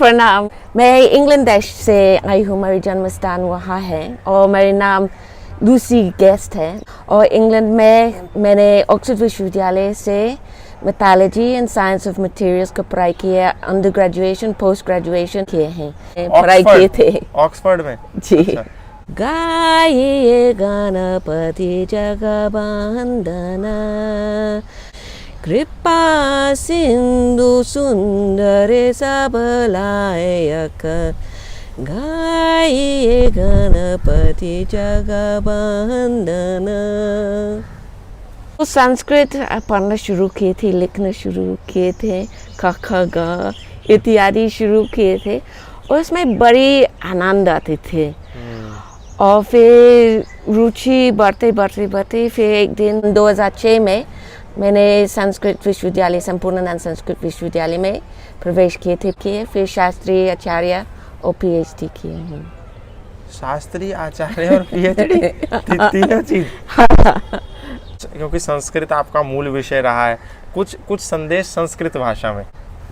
प्रणाम। मैं इंग्लैंड देश से आई हूँ, मेरी जन्म स्थान वहाँ है और मेरा नाम लूसी गेस्ट है। और इंग्लैंड में मैंने ऑक्सफोर्ड विश्वविद्यालय से metallurgy and science of materials का पढ़ाई किया। अंडर ग्रेजुएशन पोस्ट ग्रेजुएशन किए हैं, पढ़ाई किए थे ऑक्सफोर्ड में। जी। अच्छा। गाइए गणपति जगवंदना, कृपा सिंधु सुंदर सबलायक, गाइए गणपति जगवंदना। तो संस्कृत पढ़ना शुरू किए थे, लिखना शुरू किए थे, क ख ग इत्यादि शुरू किए थे और उसमें बड़ी आनंद आते थे। और फिर रुचि बढ़ते फिर एक दिन 2006 में मैंने संस्कृत विश्वविद्यालय, संपूर्णानंद संस्कृत विश्वविद्यालय में प्रवेश किए थे। फिर शास्त्री आचार्य और PhD किए हैं। शास्त्री आचार्य और PhD तीनों चीज। क्योंकि संस्कृत आपका मूल विषय रहा है, कुछ संदेश संस्कृत भाषा में।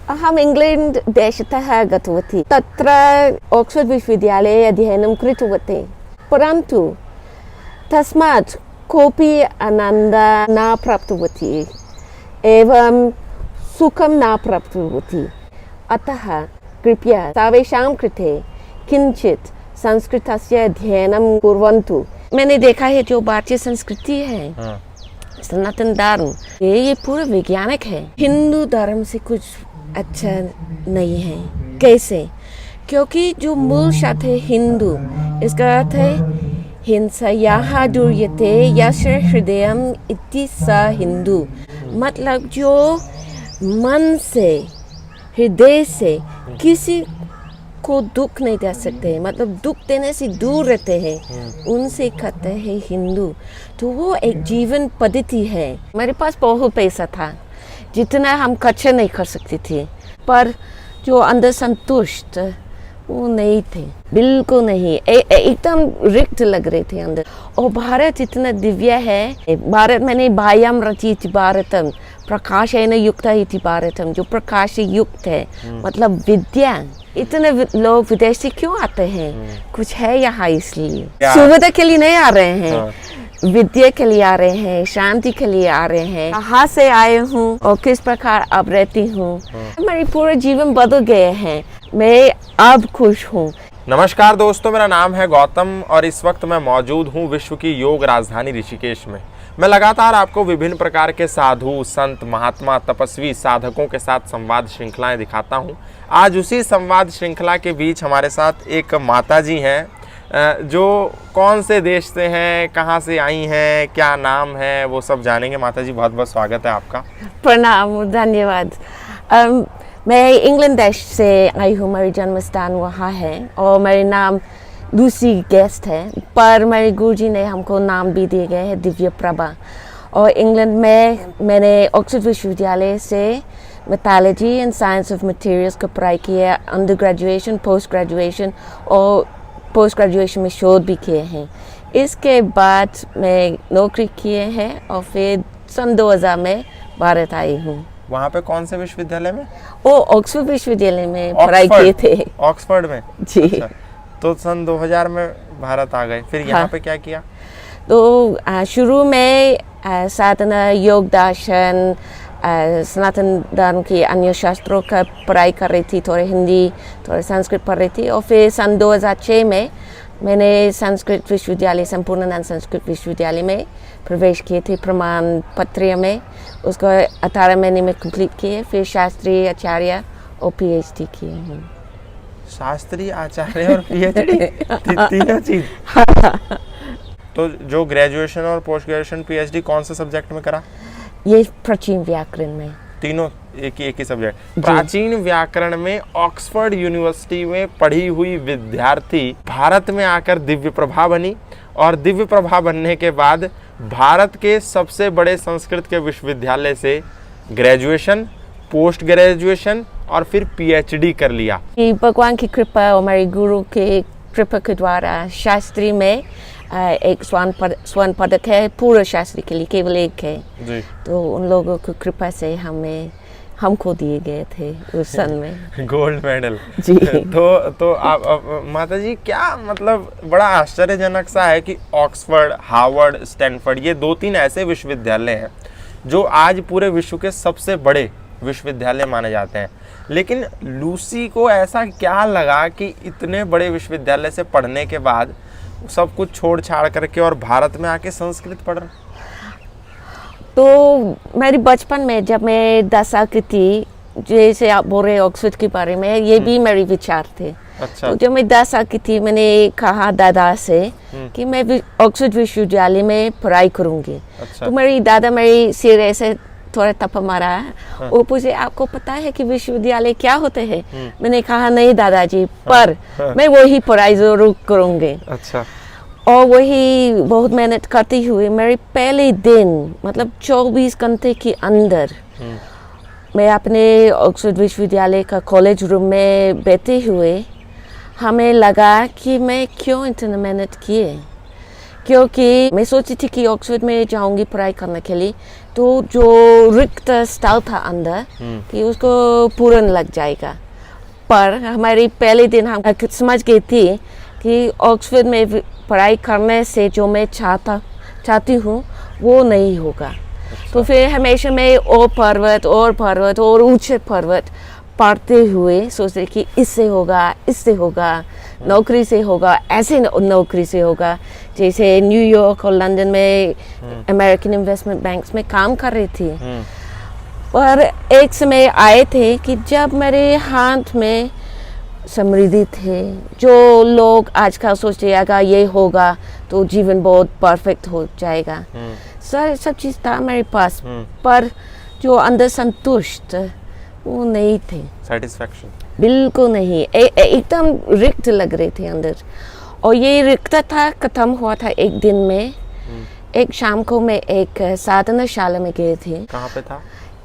अहम इंग्लैंड देशतः गतवती, तत्र ऑक्सफोर्ड विश्वविद्यालये अध्ययनं कृतवती, परन्तु तस्मात् कोऽपि आनन्दं न प्राप्तवती एवं सुखं न प्राप्तवती। अतः कृपया सर्वेषां कृते किंचित संस्कृतस्य अध्ययनं कुर्वन्तु। मैंने देखा है जो भारतीय संस्कृति है, सनातन धर्म, ये पूरा वैज्ञानिक है। हिंदू धर्म से कुछ अच्छा नहीं है। कैसे? क्योंकि जो मूल शब्द है हिंदू, इसका अर्थ है हिंसा दूर्यते यश हृदयम इति स हिंदू। मतलब जो मन से, हृदय से किसी को दुख नहीं दे सकते, मतलब दुख देने से दूर रहते हैं, उनसे कहते हैं हिंदू। तो वो एक जीवन पद्धति है। मेरे पास बहुत पैसा था, जितना हम खर्च नहीं कर सकते थे, पर जो अंदर संतुष्ट वो नहीं थे, बिल्कुल नहीं। एकदम रिक्त लग रहे थे अंदर। और भारत इतना दिव्य है। भारत मैंने बाह्यम रचित भारतम प्रकाशेन युक्त इति भारतम, जो प्रकाश से युक्त है, मतलब विद्या। इतने लोग विदेश से क्यों आते हैं? कुछ है यहाँ, इसलिए सुविधा के लिए नहीं आ रहे हैं, विद्या के लिए आ रहे हैं, शांति के लिए आ रहे हैं। कहाँ से आए हूँ और किस प्रकार अब रहती हूँ, मेरी पूरा जीवन बदल गए हैं। मैं अब खुश हूँ। नमस्कार दोस्तों, मेरा नाम है गौतम और इस वक्त मैं मौजूद हूँ विश्व की योग राजधानी ऋषिकेश में। मैं लगातार आपको विभिन्न प्रकार के साधु, संत, महात्मा, तपस्वी, साधकों के साथ संवाद श्रृंखलाएं दिखाता हूँ। आज उसी संवाद श्रृंखला के बीच हमारे साथ एक माताजी हैं, जो कौन से देश से हैं, कहाँ से आई हैं, क्या नाम है, वो सब जानेंगे। माताजी बहुत बहुत स्वागत है आपका। प्रणाम, धन्यवाद। मैं इंग्लैंड देश से आई हूँ, मेरी जन्म स्थान वहाँ है और मेरा नाम लूसी गेस्ट है, पर मेरे गुरुजी ने हमको नाम भी दिए गए हैं दिव्य प्रभा। और इंग्लैंड में मैंने ऑक्सफोर्ड विश्वविद्यालय से metallurgy and science of materials का पढ़ाई किया। अंडर ग्रेजुएशन पोस्ट ग्रेजुएशन और पोस्ट ग्रेजुएशन में शोध भी किए हैं। इसके बाद मैं नौकरी किए हैं और फिर सन 2000 में भारत आई हूँ। वहाँ पे कौन से विश्वविद्यालय में? वो ऑक्सफोर्ड विश्वविद्यालय में पढ़ाई किए थे। ऑक्सफोर्ड में जी। अच्छा। तो सन 2000 में भारत आ गए, फिर यहाँ पे क्या किया? तो शुरू में साधना, योग दर्शन, सनातन धर्म की अन्य शास्त्रों का पढ़ाई कर रही थी, थोड़ी हिंदी, थोड़ी संस्कृत पढ़ रही थी। और फिर सन 2006 में मैंने संस्कृत विश्वविद्यालय, संपूर्णानंद संस्कृत विश्वविद्यालय में प्रवेश किए थे प्रमाण पत्र में। उसको 18 महीने में कंप्लीट किए। फिर शास्त्री आचार्य और PhD किए हैं। शास्त्री आचार्य और PhD तीनों चीज। तो जो ग्रेजुएशन और पोस्ट ग्रेजुएशन PhD कौन से सब्जेक्ट में करा? ये प्राचीन व्याकरण में। तीनों एक ही सब्जेक्ट। प्राचीन व्याकरण में ऑक्सफोर्ड यूनिवर्सिटी में पढ़ी हुई विद्यार्थी भारत में आकर दिव्य प्रभा बनी और दिव्य प्रभा बनने के बाद भारत के सबसे बड़े संस्कृत के विश्वविद्यालय से ग्रेजुएशन, पोस्ट ग्रेजुएशन और फिर PhD कर लिया। भगवान की कृपा और मेरे गुरु के कृपा के द्वारा शास्त्री में एक स्वर्ण पदक है, पूरे शास्त्री के लिए केवल एक है जी। तो उन लोगों की कृपा से हमको दिए गए थे उस सन में। गोल्ड मेडल जी। तो आप माता जी, क्या मतलब बड़ा आश्चर्यजनक सा है कि ऑक्सफोर्ड, हार्वर्ड, स्टैनफोर्ड, ये 2-3 ऐसे विश्वविद्यालय हैं जो आज पूरे विश्व के सबसे बड़े विश्वविद्यालय माने जाते हैं, लेकिन लूसी को ऐसा क्या लगा कि इतने बड़े विश्वविद्यालय से पढ़ने के बाद सब कुछ छोड़ छाड़ करके और भारत में आके संस्कृत पढ़ रहे? तो मेरी बचपन में जब मैं 10 साल की थी, जैसे आप बोल रहे ऑक्सफोर्ड के बारे में, ये भी मेरे विचार थे। अच्छा। तो जब मैं 10 साल की थी, मैंने कहा दादा से कि मैं ऑक्सफोर्ड विश्वविद्यालय में पढ़ाई करूंगी। अच्छा। तो मेरी दादा मेरी सिर ऐसे थोड़ा थप्पड़ मारा, वो पूछे आपको पता है कि विश्वविद्यालय क्या होते हैं? मैंने कहा नहीं दादाजी, पर मैं वही पढ़ाई जरूर करूंगी। अच्छा। और वही बहुत मेहनत करती हुई मेरे पहले दिन, मतलब 24 घंटे के अंदर मैं अपने ऑक्सफोर्ड विश्वविद्यालय का कॉलेज रूम में बैठे हुए हमें लगा कि मैं क्यों इतना मेहनत किए, क्योंकि मैं सोची थी कि ऑक्सफोर्ड में जाऊंगी पढ़ाई करने के लिए, तो जो रिक्त स्थल था अंदर कि उसको पूर्ण लग जाएगा। पर हमारे पहले दिन हम समझ गए थे कि ऑक्सफोर्ड में पढ़ाई करने से जो मैं चाहती हूँ वो नहीं होगा। अच्छा। तो फिर हमेशा मैं और पर्वत और ऊंचे पर्वत पढ़ते हुए सोचते कि इससे होगा, नौकरी से होगा, ऐसे नौकरी से होगा। जैसे न्यूयॉर्क और लंदन में अमेरिकन इन्वेस्टमेंट बैंक्स में काम कर रही थी। पर एक समय आए थे कि जब मेरे हाथ में समृद्धि थे, जो लोग आजकल सोचते अगर ये होगा तो जीवन बहुत परफेक्ट हो जाएगा, सब चीज़ था मेरे पास, पर जो अंदर संतुष्ट वो नहीं थे। सेटिस्फैक्शन बिल्कुल बिल्कुल नहीं, एकदम रिक्त लग रहे थे अंदर। और ये रिक्तता खत्म हुआ था एक दिन में। एक शाम को मैं एक साधनाशाला में गए थे। कहाँ पे था?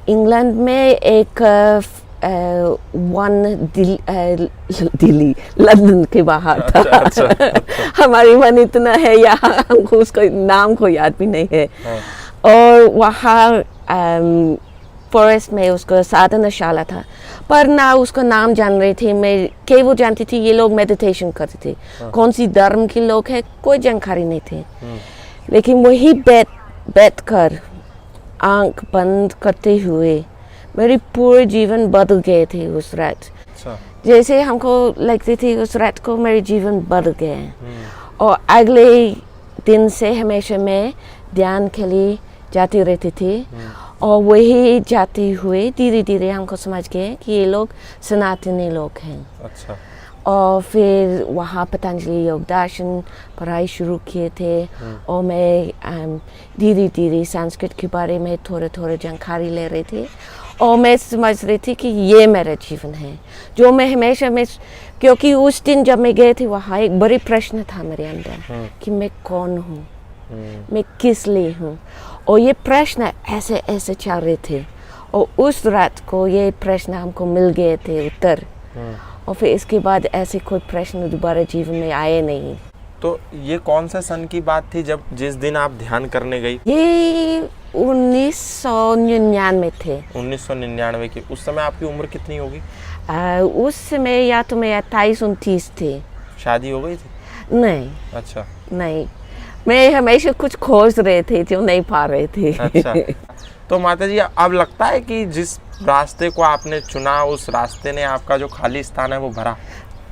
इंग्लैंड में एक दिल्ली लंदन के बाहर था। अच्छा। हमारी मन इतना है यहाँ, हमको उसका नाम को याद भी नहीं है। और वहाँ फॉरेस्ट में उसका साधनाशाला था, पर ना उसका नाम जान रही थी मैं, केवल जानती थी ये लोग मेडिटेशन करते थे। कौन सी धर्म के लोग हैं कोई जानकारी नहीं थी, लेकिन वही बैठ कर आंख बंद करते हुए मेरी पूरे जीवन बदल गए थे उस रात। अच्छा। जैसे हमको लगती थी उस रात को मेरे जीवन बदल गए। और अगले दिन से हमेशा मैं ध्यान के लिए जाती रहती थी। और वही जाते हुए धीरे धीरे हमको समझ गए कि ये लोग सनातनी लोग हैं। अच्छा। और फिर वहाँ पतंजलि योग दर्शन पढ़ाई शुरू किए थे। और मैं धीरे धीरे संस्कृत के बारे में थोड़े जानकारी ले रही थी। और मैं समझ रही थी कि ये मेरा जीवन है, जो मैं हमेशा क्योंकि उस दिन जब मैं गए थे वहाँ एक बड़ी प्रश्न था मेरे अंदर कि मैं कौन हूँ, मैं किस लिए हूँ। और ये प्रश्न ऐसे चल रहे थे। और उस रात को ये प्रश्न हमको मिल गए थे उत्तर। और फिर इसके बाद ऐसे कोई प्रश्न दोबारा जीवन में आए नहीं। तो ये कौन सा सन की बात थी जिस दिन आप ध्यान करने गई? ये 1999 थे। 1999 की। उस समय आपकी उम्र कितनी होगी? उस समय या तो मैं 28-29 थे। शादी हो गई थी? नहीं। अच्छा। नहीं, मैं हमेशा कुछ खोज रहे थे जो नहीं पा रहे थे। अच्छा। तो माता जी, अब लगता है कि जिस रास्ते को आपने चुना उस रास्ते ने आपका जो खाली स्थान है वो भरा?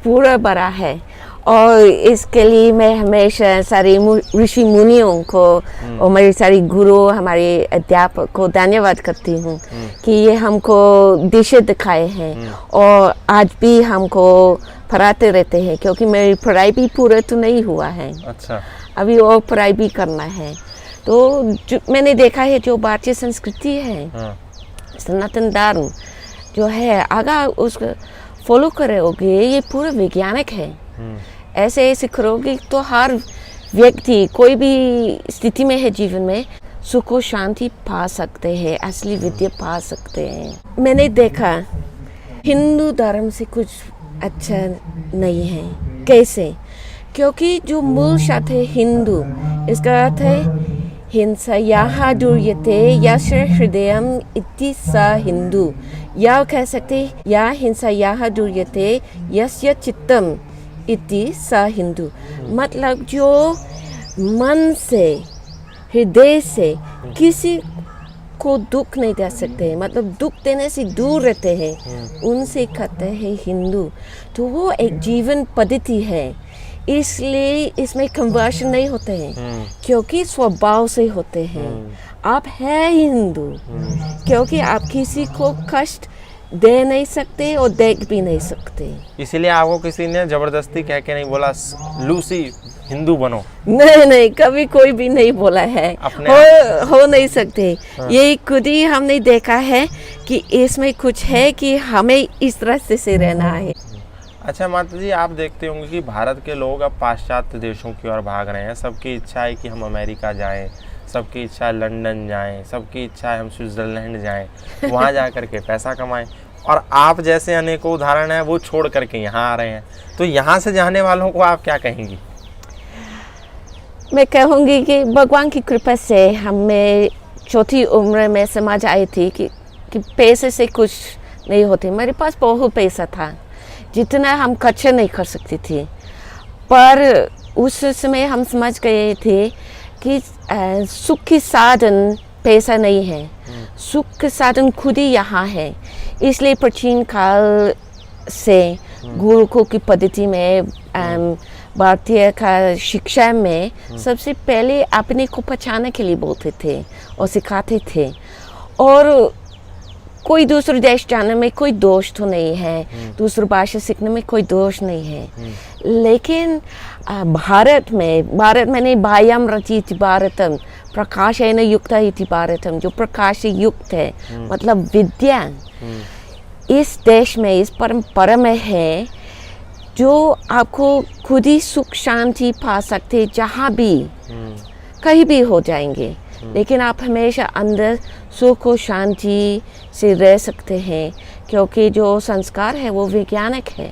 पूरा भरा है। और इसके लिए मैं हमेशा सारे ऋषि मुनियों को और मेरे सारे गुरु, हमारे अध्यापक को धन्यवाद करती हूँ कि ये हमको दिशा दिखाए हैं। और आज भी हमको पढ़ाते रहते हैं, क्योंकि मेरी पढ़ाई भी पूरा तो नहीं हुआ है। अच्छा। अभी और पढ़ाई भी करना है। तो जो मैंने देखा है, जो भारतीय संस्कृति है, सनातन धर्म जो है, अगर उसको फॉलो करोगे, ये पूरा वैज्ञानिक है। ऐसे करोगे तो हर व्यक्ति कोई भी स्थिति में है जीवन में सुख और शांति पा सकते हैं, असली विद्या पा सकते हैं। मैंने देखा हिंदू धर्म से कुछ अच्छा नहीं है। कैसे? क्योंकि जो मूल शब्द है हिंदू, इसका अर्थ है हिंसायाः दूर्यते यस्य हृदयम् इति स हिंदू, या कह सकते या हिंसायाः दूर्यते यस्य चित्तम इति स हिंदू। मतलब जो मन से हृदय से किसी को दुख नहीं दे सकते, मतलब दुख देने से दूर रहते हैं, उनसे कहते हैं हिंदू। तो वो एक जीवन पद्धति है, इसलिए इसमें कन्वर्शन नहीं होते हैं, क्योंकि स्वभाव से होते हैं। आप हैं हिंदू क्योंकि आप किसी को कष्ट दे नहीं सकते और देख भी नहीं सकते। इसीलिए आपको किसी ने जबरदस्ती कह के नहीं बोला लूसी हिंदू बनो? नहीं, कभी कोई भी नहीं बोला है। हो नहीं सकते। ये खुद ही हमने देखा है कि इसमें कुछ है कि हमें इस तरह से रहना है। अच्छा माता जी, आप देखते होंगे कि भारत के लोग अब पाश्चात्य देशों की ओर भाग रहे हैं। सबकी इच्छा है कि हम अमेरिका जाएं, सबकी इच्छा है लंदन जाएं, सबकी इच्छा है हम स्विट्ज़रलैंड जाएं, वहाँ जा कर के पैसा कमाएं। और आप जैसे अनेकों उदाहरण हैं वो छोड़ करके यहाँ आ रहे हैं। तो यहाँ से जाने वालों को आप क्या कहेंगी? मैं कहूँगी कि भगवान की कृपा से हमें छोटी उम्र में समझ आई थी कि पैसे से कुछ नहीं होते। मेरे पास बहुत पैसा था, जितना हम खर्च नहीं कर सकते थे, पर उस समय हम समझ गए थे कि सुख की साधन पैसा नहीं है, सुख के साधन खुद ही यहाँ है। इसलिए प्राचीन काल से गुरुकुल की पद्धति में भारतीय का शिक्षा में सबसे पहले अपने को पहचानने के लिए बोलते थे और सिखाते थे। और कोई दूसरे देश जाने में कोई दोष तो नहीं है, दूसरी भाषा सीखने में कोई दोष नहीं है, लेकिन भारत में नहीं, बाह्यम रचित भारतम प्रकाशेन युक्तः इति भारतम, जो प्रकाश से युक्त है, मतलब विद्या इस देश में, इस परंपरा में है, जो आपको खुद ही सुख शांति पा सकते जहाँ भी कहीं भी हो जाएंगे, लेकिन आप हमेशा अंदर सुख और शांति से रह सकते हैं, क्योंकि जो संस्कार है वो वैज्ञानिक है।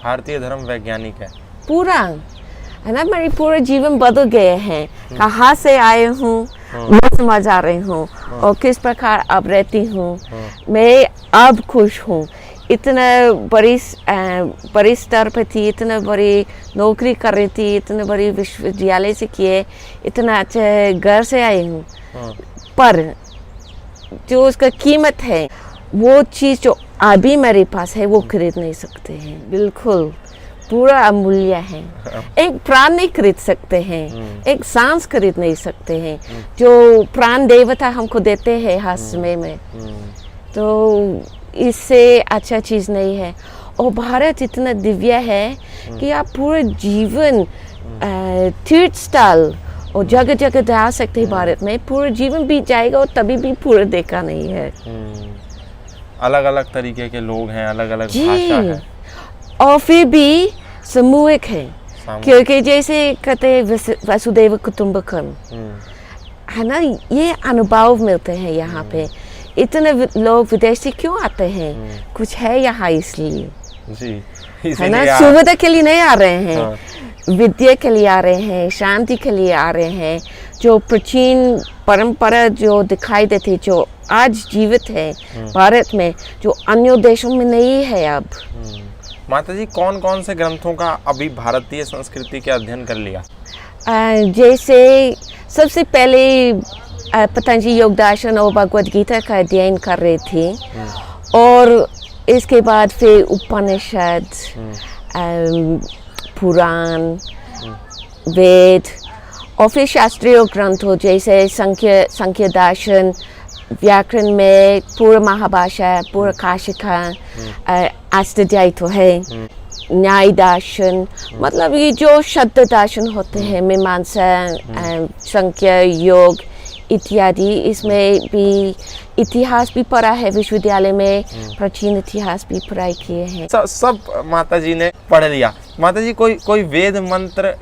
भारतीय धर्म वैज्ञानिक है पूरा, है ना। मेरी पूरा जीवन बदल गए हैं, कहाँ से आए हूँ मैं समझ आ रही हूँ और किस प्रकार अब रहती हूँ। मैं अब खुश हूँ। इतना बड़ी स्तर पर थी, इतना बड़ी नौकरी कर रही थी, इतने बड़ी विश्वविद्यालय से किए, इतना अच्छे घर से आई हूँ, पर जो उसका कीमत है वो चीज़ जो अभी मेरे पास है वो खरीद नहीं सकते हैं। बिल्कुल पूरा अमूल्य है। एक प्राण नहीं खरीद सकते हैं, एक सांस खरीद नहीं सकते हैं, जो प्राण देवता हमको देते हैं हर समय में। तो इससे अच्छा चीज़ नहीं है। और भारत इतना दिव्य है कि आप पूरे जीवन तीर्थ स्थल और जगह जगह जा सकते हैं। भारत में पूरा जीवन बीत जाएगा और तभी भी पूरा देखा नहीं है। अलग अलग तरीके के लोग हैं, अलग अलग भाषा है, और फिर भी सामूहिक है, क्योंकि जैसे कहते हैं वसुदैव कुटुंबकम, है ना। ये अनुभव मिलते हैं यहाँ पे। इतने लोग विदेश से क्यों आते हैं? कुछ है यहाँ इसलिए, है ना। सुविधा के लिए नहीं आ रहे हैं, विद्या के लिए आ रहे हैं, शांति के लिए आ रहे हैं। जो प्राचीन परंपरा जो दिखाई देती, जो आज जीवित है भारत में, जो अन्य देशों में नहीं है अब। माता जी, कौन कौन से ग्रंथों का अभी भारतीय संस्कृति के अध्ययन कर लिया? जैसे सबसे पहले पतंजलि योग दर्शन और भगवद गीता का अध्ययन कर रहे थे, और इसके बाद फिर उपनिषद, पुराण, वेद, और फिर शास्त्रीय ग्रंथों जैसे संख्य दर्शन, व्याकरण में पूरा महाभाषा, पूरा काशिका, अष्टाध्यायी तो है, न्याय दर्शन, मतलब ये जो शब्द दर्शन होते हैं, मीमांसा, संख्या, योग इत्यादि। इसमें भी इतिहास भी पढ़ा है, विश्वविद्यालय में प्राचीन इतिहास भी पढ़ाई किए हैं। सब माता जी ने पढ़ लिया। माता जी, कोई वेद मंत्र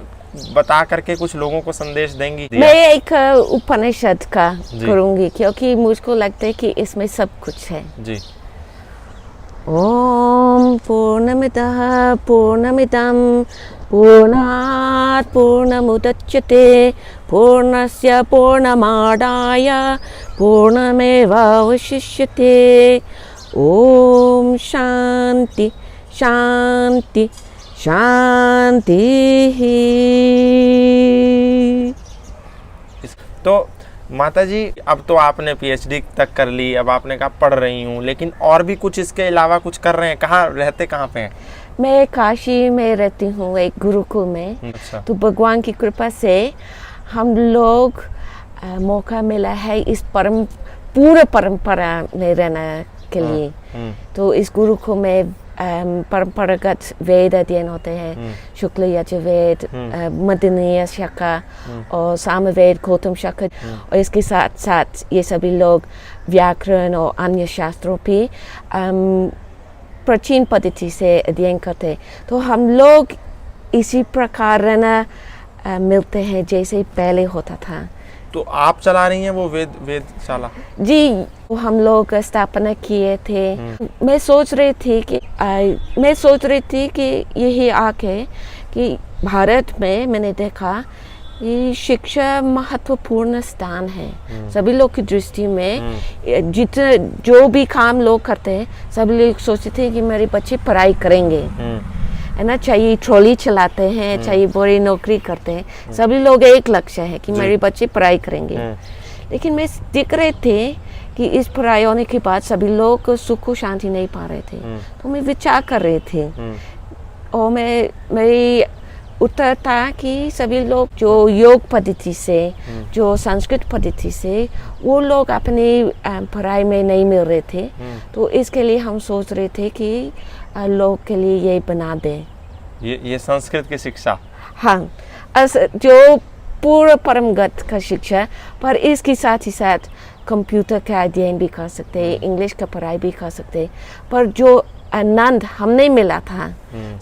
बता करके कुछ लोगों को संदेश देंगी? मैं एक उपनिषद का करूंगी, क्योंकि मुझको लगता है कि इसमें सब कुछ है जी। ओम पूर्णमिदः पूर्णमिदं पूर्णात् पूर्णमुदच्यते पूर्णस्य पूर्णमादाय पूर्णमेवावशिष्यते। ओम शांति शांति शांति। तो माता जी, अब तो आपने पीएचडी तक कर ली, अब आपने कहा पढ़ रही हूँ, लेकिन और भी कुछ इसके अलावा कुछ कर रहे हैं? कहाँ रहते, कहाँ पे हैं? मैं काशी में रहती हूँ, एक गुरुकुल में। अच्छा। तो भगवान की कृपा से हम लोग मौका मिला है इस पूरे परंपरा में रहने के लिए। तो इस गुरुकुल में परंपरागत वेद अध्ययन होते हैं, शुक्ल यजुर्वेद, मदनीय शाखा और सामवेद, गौतम शाखा, और इसके साथ साथ ये सभी लोग व्याकरण और अन्य शास्त्रों भी प्राचीन पद्धति से अध्ययन करते। तो हम लोग इसी प्रकार रहना मिलते हैं जैसे पहले होता था। तो आप चला रही हैं वो वेदशाला? जी, वो हम लोग स्थापना किए थे। मैं सोच रही थी कि यही आके कि भारत में मैंने देखा कि शिक्षा महत्वपूर्ण स्थान है सभी लोग की दृष्टि में। जितने जो भी काम लोग करते हैं, सभी लोग सोचते हैं कि मेरे बच्चे पढ़ाई करेंगे, है ना, चाहे ट्रॉली चलाते हैं, चाहे बड़ी नौकरी करते हैं, सभी लोग एक लक्ष्य है कि मेरे बच्चे पढ़ाई करेंगे। लेकिन मैं देख रहे थे कि इस पढ़ाई होने के बाद सभी लोग सुख शांति नहीं पा रहे थे। तो मैं विचार कर रही थी और मेरी उत्तर था कि सभी लोग जो योग पद्धति से, जो संस्कृत पद्धति से, वो लोग अपनी पढ़ाई में नहीं मिल रहे थे। तो इसके लिए हम सोच रहे थे कि लोग के लिए ये बना दें, ये संस्कृत की शिक्षा। हाँ, जो पूरा परमगत का शिक्षा, पर इसके साथ ही साथ कंप्यूटर का अध्ययन भी कर सकते हैं, इंग्लिश का पढ़ाई भी कर सकते हैं। पर जो आनंद हमने मिला था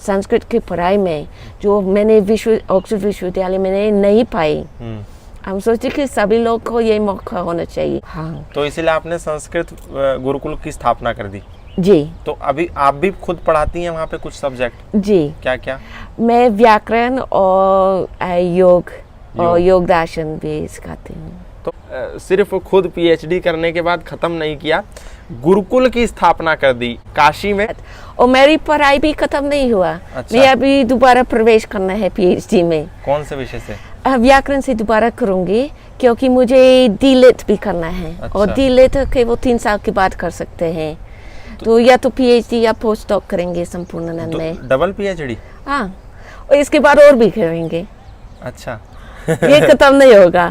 संस्कृत की पढ़ाई में, जो मैंने ऑक्सफोर्ड विश्वविद्यालय में नहीं पाई, हम सोचे कि सभी लोग को ये मौका होना चाहिए। हाँ, तो इसीलिए आपने संस्कृत गुरुकुल की स्थापना कर दी। जी। तो अभी आप भी खुद पढ़ाती हैं वहाँ पे कुछ सब्जेक्ट? जी। क्या क्या? मैं व्याकरण और योग दर्शन भी सिखाती हूँ। तो सिर्फ खुद पीएचडी करने के बाद खत्म नहीं किया, गुरुकुल की स्थापना कर दी काशी में। और मेरी पढ़ाई भी खत्म नहीं हुआ। अच्छा। मैं अभी दोबारा प्रवेश करना है पीएचडी में। कौन से विषय से? व्याकरण से दोबारा करूंगी, क्योंकि मुझे डीलिट भी करना है। अच्छा। और डीलिट केवल 3 साल के बाद कर सकते हैं। तो या तो पीएचडी या पोस्ट डॉक करेंगे संपूर्णानंद में। Double PhD? हाँ, और इसके बाद और भी करेंगे। अच्छा। ये खत्म नहीं होगा,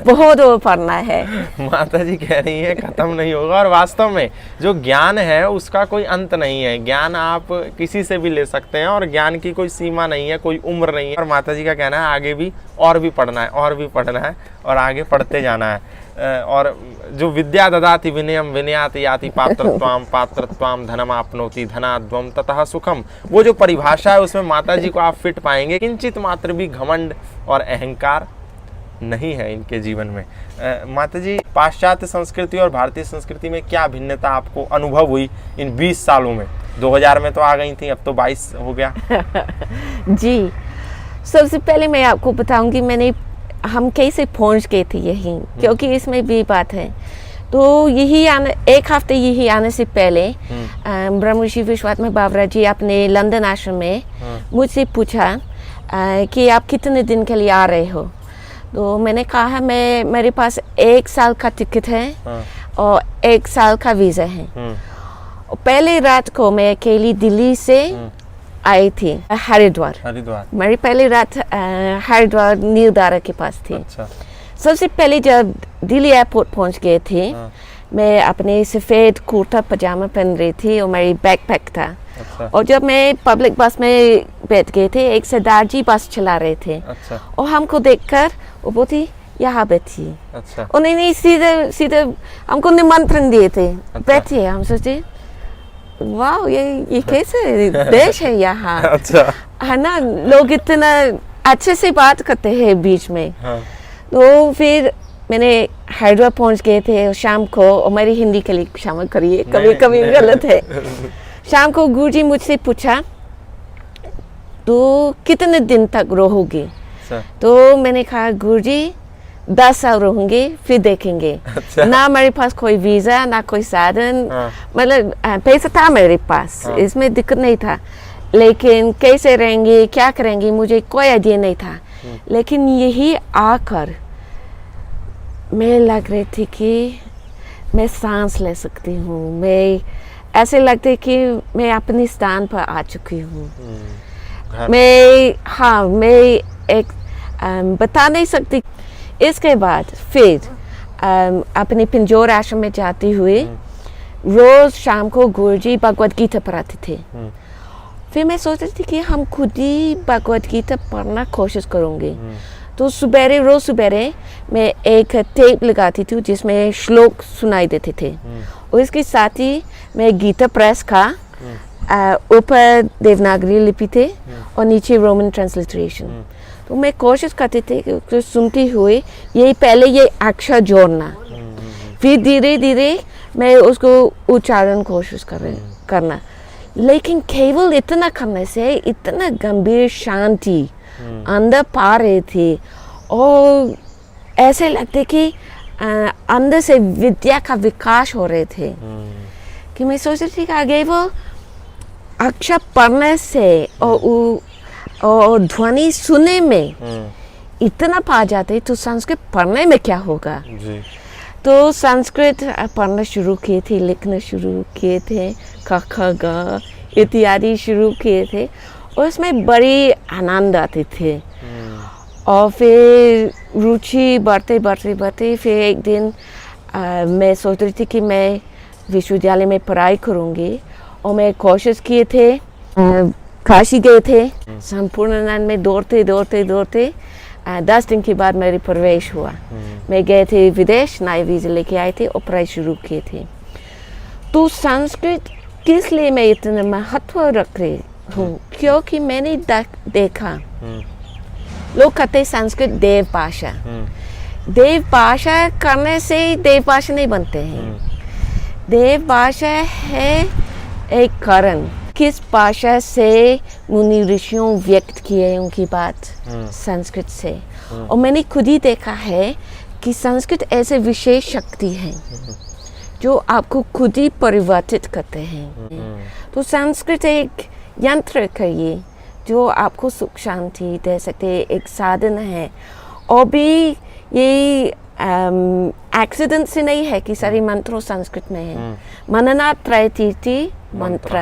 बहुत और पढ़ना है। माता जी कह रही है खत्म नहीं होगा, और वास्तव में जो ज्ञान है उसका कोई अंत नहीं है। ज्ञान आप किसी से भी ले सकते हैं और ज्ञान की कोई सीमा नहीं है, कोई उम्र नहीं है। और माता जी का कहना है आगे भी और भी पढ़ना है, और भी पढ़ना है, और आगे पढ़ते जाना है। और जो विद्या ददाति विनयम विनयाति याति पात्रत्वाम पात्रत्वाम धनम आपनोति धनाद्वम ततः सुखम, वो जो परिभाषा है उसमें माता जी को आप फिट पाएंगे। किंचित मात्र भी घमंड और अहंकार नहीं है इनके जीवन में। माता जी, पाश्चात्य संस्कृति और भारतीय संस्कृति में क्या भिन्नता आपको अनुभव हुई इन 20 सालों में? 2000 में तो आ गई थी, अब तो 22 हो गया। जी, सबसे पहले मैं आपको बताऊंगी हम कैसे पहुंच गए थे यहीं, क्योंकि इसमें भी बात है। तो एक हफ्ते यही आने से पहले ब्रह्मर्षि विश्वात्मा बावरा जी अपने लंदन आश्रम में मुझसे पूछा कि आप कितने दिन के लिए आ रहे हो। तो मैंने कहा मेरे पास 1 साल का टिकट है और 1 साल का वीज़ा है। पहले रात को मैं अकेली दिल्ली से आई थी हरिद्वार। मेरी पहली रात हरिद्वार नीलधारा के पास थी। अच्छा। सबसे पहले जब दिल्ली एयरपोर्ट पहुंच गए थे, मैं अपने सफ़ेद कुर्ता पजामा पहन रही थी और मेरी बैकपैक था। अच्छा। और जब मैं पब्लिक बस में बैठ गए थे, एक सरदार जी बस चला रहे थे। अच्छा। और हमको देखकर वो बोलती यहाँ बैठिए। अच्छा। उन्होंने सीधे हमको निमंत्रण दिए थे। अच्छा। बैठिए। हम सोचे वाह, ये कैसे देश है यहाँ। अच्छा। है ना, लोग इतना अच्छे से बात करते हैं बीच में। हाँ। तो फिर मैंने हरिद्वार पहुंच गए थे और शाम को, और मेरी हिंदी के लिए क्षमा करिए, कभी कभी गलत है। शाम को गुरुजी मुझसे पूछा तो कितने दिन तक रहोगे? अच्छा। तो मैंने कहा गुरुजी 10 साल रहूंगी फिर देखेंगे। अच्छा। ना मेरे पास कोई वीजा ना कोई साधन, हाँ। मतलब पैसा था मेरे पास, हाँ। इसमें दिक्कत नहीं था, लेकिन कैसे रहेंगे क्या करेंगे मुझे कोई आइडिया नहीं था। लेकिन यही आकर मैं लग रही थी कि मैं सांस ले सकती हूँ, मैं ऐसे लगते कि मैं अपने स्थान पर आ चुकी हूँ। मैं एक बता नहीं सकती। इसके बाद फिर अपने पिंजौर आश्रम में जाती हुई रोज शाम को गुरुजी भगवद गीता पढ़ाते थे। फिर मैं सोच रही थी कि हम खुद ही भगवद गीता पढ़ना कोशिश करूँगी। तो रोज सवेरे मैं एक टेप लगाती थी जिसमें श्लोक सुनाई देते थे, और इसके साथ ही मैं गीता प्रेस का ऊपर देवनागरी लिपि थे और नीचे रोमन ट्रांसलिटरेशन। तो मैं कोशिश करती थी कि सुनती हुई ये अक्षर जोड़ना, फिर धीरे धीरे मैं उसको उच्चारण कोशिश करना। लेकिन केवल इतना करने से इतना गंभीर शांति अंदर पा रहे थे, और ऐसे लगते कि अंदर से विद्या का विकास हो रहे थे कि मैं सोच रही थी कि आगे वो अक्षर पढ़ने से और ध्वनि सुनने में इतना पा जाते तो संस्कृत पढ़ने में क्या होगा जी। तो संस्कृत पढ़ना शुरू किए थे, लिखना शुरू किए थे, क ख ग इत्यादि शुरू किए थे, और उसमें बड़ी आनंद आते थे। और फिर रुचि बढ़ते फिर एक दिन मैं सोच रही थी कि मैं विश्वविद्यालय में पढ़ाई करूँगी, और मैं कोशिश किए थे, काशी गए थे, संपूर्णानंद में दौड़ते 10 दिन के बाद मेरी प्रवेश हुआ। मैं गए थे विदेश, नए वीज़ा लेके आए थे और पढ़ाई शुरू किए थे। तो संस्कृत किस लिए मैं इतना महत्व रख रही हूँ, क्योंकि मैंने देखा लोग कहते संस्कृत देव भाषा, देव भाषा करने से देव भाषा नहीं बनते हैं। देव भाषा है एक कारण, किस भाषा से मुनि ऋषियों व्यक्त किए उनकी बात संस्कृत से। और मैंने खुद ही देखा है कि संस्कृत ऐसे विशेष शक्ति है जो आपको खुद ही परिवर्तित करते हैं। तो संस्कृत एक यंत्र कहिए जो आपको सुख शांति दे सकते, एक साधन है। और भी ये एक्सीडेंट से नहीं है कि सारे मंत्रों संस्कृत में है। मननात् त्रयतीति मंत्र,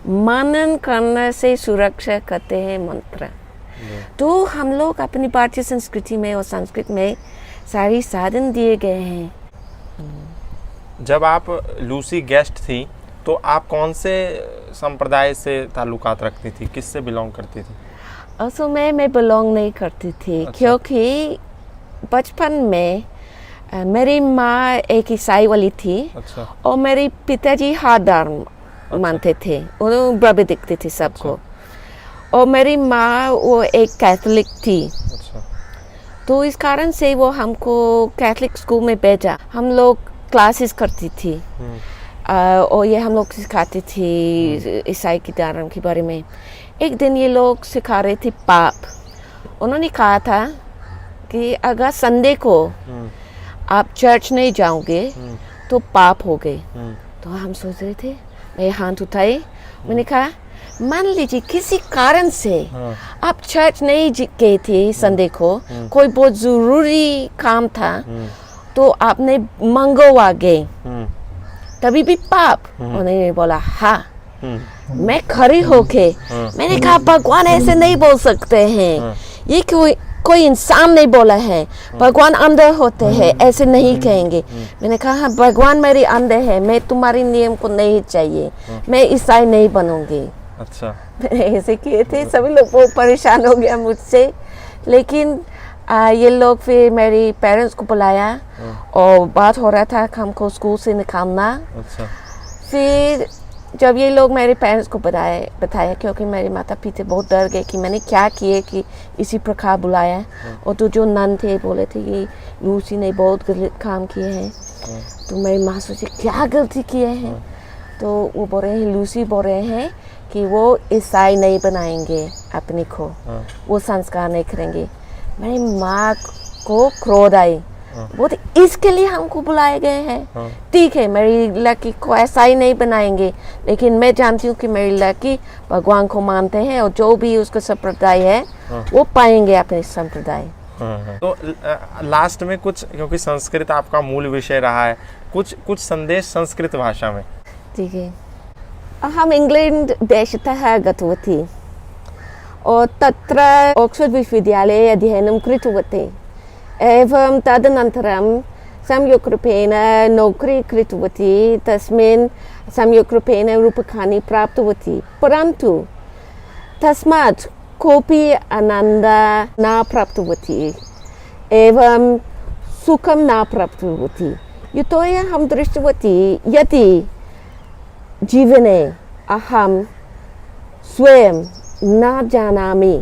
मनन करने से सुरक्षा करते हैं मंत्र। तो हम लोग अपनी भारतीय संस्कृति में और संस्कृत में सारी साधन दिए गए हैं। जब आप लूसी गेस्ट थी तो आप कौन से संप्रदाय से ताल्लुकात रखती थी, किससे बिलोंग करती थी? असल में मैं बिलोंग नहीं करती थी। अच्छा। क्योंकि बचपन में मेरी माँ एक ईसाई वाली थी। अच्छा। और मेरे पिताजी हर धर्म मानते थे, उन्होंने बराबर दिखते थे सबको। अच्छा। और मेरी माँ वो एक कैथोलिक थी। अच्छा। तो इस कारण से वो हमको कैथोलिक स्कूल में भेजा, हम लोग क्लासेस करती थी। और ये हम लोग सिखाती थी ईसाई के धर्म के बारे में। एक दिन ये लोग सिखा रहे थे पाप। उन्होंने कहा था कि अगर संडे को आप चर्च नहीं जाओगे तो पाप हो गए। तो हम सोच रहे थे, मैं हाथ उठाई, मैंने कहा मान लीजिए किसी कारण से आप चर्च नहीं गए थे संडे को, कोई बहुत ज़रूरी काम था, तो आपने मंगवा गए, तभी भी पाप? उन्होंने बोला हाँ। मैं खड़ी होके मैंने कहा भगवान ऐसे नहीं बोल सकते हैं, ये कोई इंसान नहीं बोला है, भगवान अंदर होते हैं, ऐसे नहीं कहेंगे। मैंने कहा हाँ भगवान मेरे अंदर है, मैं तुम्हारे नियम को नहीं चाहिए, मैं ईसाई नहीं बनूंगी। अच्छा। मैंने ऐसे किए थे, सभी लोग बहुत परेशान हो गया मुझसे। लेकिन ये लोग फिर मेरे पेरेंट्स को बुलाया और बात हो रहा था हमको स्कूल से निकालना। अच्छा। फिर जब ये लोग मेरे पेरेंट्स को बताया, क्योंकि मेरे माता पिता बहुत डर गए कि मैंने क्या किए कि इसी प्रकार बुलाया। और तो जो नन थे बोले थे कि लूसी ने बहुत गलत काम किए हैं। तो मेरी माँ सोची क्या गलती किए हैं? तो वो बोल रहे हैं, लूसी बोल रहे हैं कि वो ईसाई नहीं बनाएंगे अपने को, हाँ। वो संस्कार नहीं करेंगे। मेरी माँ को क्रोध आई, वो तो इसके लिए हमको बुलाए गए हैं। हाँ। ठीक है, मेरी लड़की को ऐसा ही नहीं बनाएंगे, लेकिन मैं जानती हूँ कि मेरी लड़की भगवान को मानते हैं और जो भी उसका संप्रदाय है वो पाएंगे अपने संप्रदाय। तो लास्ट में कुछ, क्योंकि संस्कृत आपका मूल विषय रहा है, कुछ संदेश संस्कृत भाषा में। ठीक है। अहम् इंग्लैंड देशतः गतवती और तत्र ऑक्सफोर्ड विश्वविद्यालये अध्ययनं कृतवती एवं तदनन्तरं संयोगरूपेण नौकरी कृतवती, तस्मिन् संयोगरूपेण रूप्यकाणि प्राप्तवती, परन्तु तस्मात् कोऽपि आनन्दः न प्राप्तवती एवं सुखं न प्राप्तवती। यतोहि अहं दृष्टवती यदि जीवने अहं स्वयं न जानामि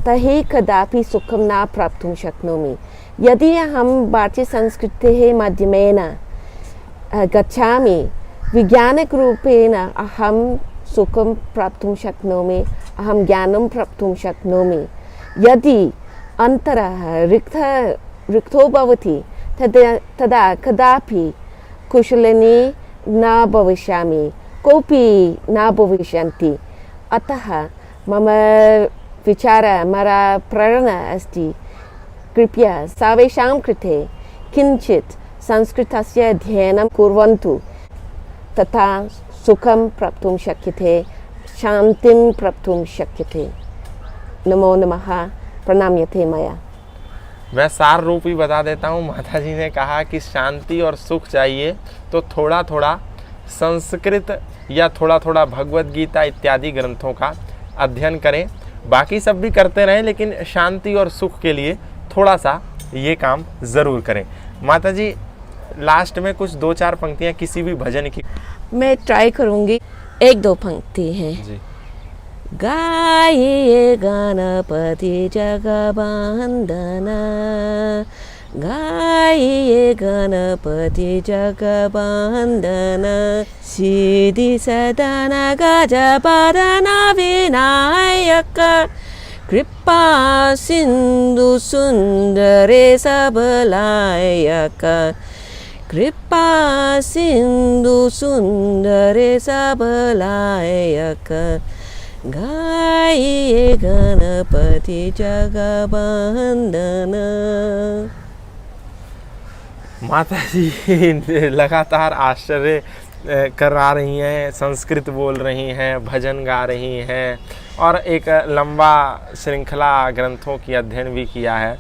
तर्हि कदापि सुखं न प्राप्तुं शक्नोमि। यदि अहं भारतीयसंस्कृतेः माध्यमेन गच्छामि, वैज्ञानिकरूपेण अहं सुखं प्राप्तुं शक्नोमि, अहं ज्ञानं प्राप्तुं शक्नोमि। यदि अन्तरः रिक्तो भवति तदा कदापि कुशलिनी न भविष्यामि, कोऽपि न भविष्यन्ति। अतः मम विचारः, मम प्रेरणा अस्ति, कृपया सर्वेषां कृते किञ्चित् संस्कृतस्य अध्ययनं कुर्वन्तु, तथा सुखं प्राप्तुं शक्यते, शान्तिं प्राप्तुं शक्यते। नमो नमः, प्रणाम्यते मया। मैं सार रूप ही बता देता हूँ। माता जी ने कहा कि शांति और सुख चाहिए तो थोड़ा थोड़ा संस्कृत या थोड़ा थोड़ा भगवत गीता इत्यादि ग्रंथों का अध्ययन करें। बाकी सब भी करते रहें, लेकिन शांति और सुख के लिए थोड़ा सा ये काम ज़रूर करें। माता जी, लास्ट में कुछ 2-4 पंक्तियाँ किसी भी भजन की। मैं ट्राई करूँगी। 1-2 पंक्ति हैं जी। गाइए गणपति जगवंदन, गाइए गणपति जगवंदन, सिद्धि सदन गजपदन विनायक, कृपा सिंधु सुंदरे सबलायक, कृपा सिंधु सुंदरे सबलायक, गाइए गणपति जगवंदन। माता जी लगातार आश्चर्य करा रही हैं, संस्कृत बोल रही हैं, भजन गा रही हैं और एक लंबा श्रृंखला ग्रंथों की अध्ययन भी किया है।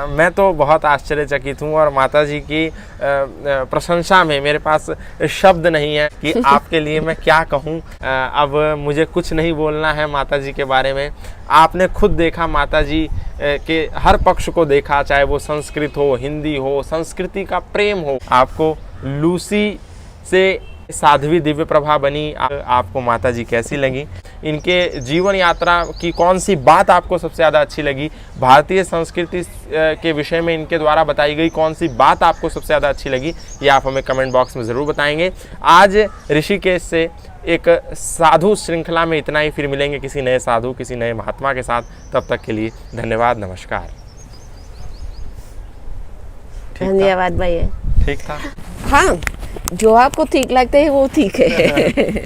मैं तो बहुत आश्चर्यचकित हूँ और माता जी की प्रशंसा में मेरे पास शब्द नहीं है कि आपके लिए मैं क्या कहूँ। अब मुझे कुछ नहीं बोलना है माता जी के बारे में। आपने खुद देखा, माता जी के हर पक्ष को देखा, चाहे वो संस्कृत हो, हिंदी हो, संस्कृति का प्रेम हो। आपको लूसी से साध्वी दिव्य प्रभा बनी, आपको माता जी कैसी लगी? इनके जीवन यात्रा की कौन सी बात आपको सबसे ज़्यादा अच्छी लगी? भारतीय संस्कृति के विषय में इनके द्वारा बताई गई कौन सी बात आपको सबसे ज़्यादा अच्छी लगी, ये आप हमें कमेंट बॉक्स में ज़रूर बताएंगे। आज ऋषिकेश से एक साधु श्रृंखला में इतना ही। फिर मिलेंगे किसी नए साधु, किसी नए महात्मा के साथ। तब तक के लिए धन्यवाद, नमस्कार। धन्यवाद भैया। ठीक था? हाँ, जो आपको ठीक लगता है वो ठीक है।